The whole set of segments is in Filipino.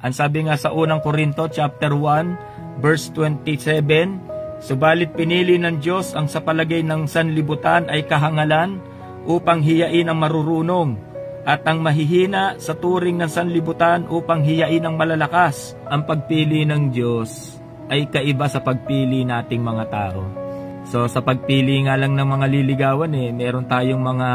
Ang sabi nga sa unang Korinto chapter 1 verse 27, subalit pinili ng Diyos ang sa palagay ng sanlibutan ay kahangalan upang hiyain ang marurunong, at ang mahihina sa turing ng sanlibutan upang hiyain ang malalakas. Ang pagpili ng Diyos ay kaiba sa pagpili nating mga tao. So sa pagpili nga lang ng mga liligawan meron tayong mga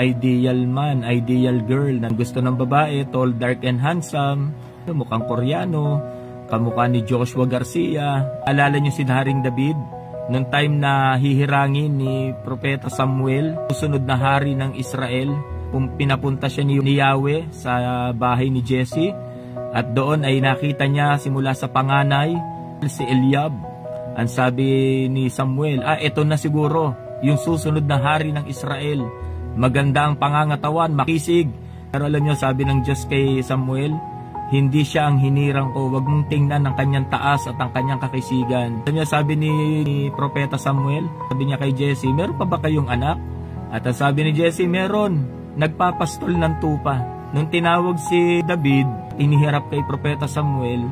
ideal man, ideal girl na gusto ng babae, tall, dark and handsome, mukhang Koreano, kamukha ni Joshua Garcia. Alala niyo si Haring David? Noong time na hihirangin ni Propeta Samuel, susunod na hari ng Israel, pinapunta siya ni Yahweh sa bahay ni Jesse, at doon ay nakita niya simula sa panganay si Eliab. Ang sabi ni Samuel, ito na siguro yung susunod na hari ng Israel. Maganda ang pangangatawan, makisig. Pero alam niyo, sabi ng Diyos kay Samuel, hindi siya ang hinirang ko, wag mong tingnan ang kanyang taas at ang kanyang kakisigan. Sabi ni Propeta Samuel, sabi niya kay Jesse, meron pa ba kayong anak? At ang sabi ni Jesse, meron, nagpapastol ng tupa. Nung tinawag si David, inihirap kay Propeta Samuel,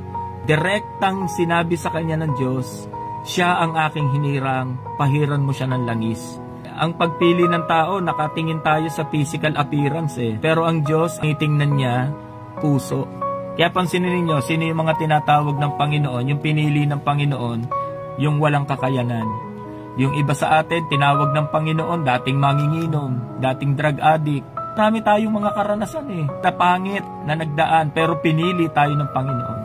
direktang sinabi sa kanya ng Diyos, siya ang aking hinirang, pahiran mo siya ng langis. Ang pagpili ng tao, nakatingin tayo sa physical appearance pero ang Diyos, titingnan niya puso. Kaya pansinin ninyo, sino yung mga tinatawag ng Panginoon, yung pinili ng Panginoon, yung walang kakayanan. Yung iba sa atin, tinawag ng Panginoon, dating manginginom, dating drug addict. Marami tayong mga karanasan na pangit na nagdaan, pero pinili tayo ng Panginoon.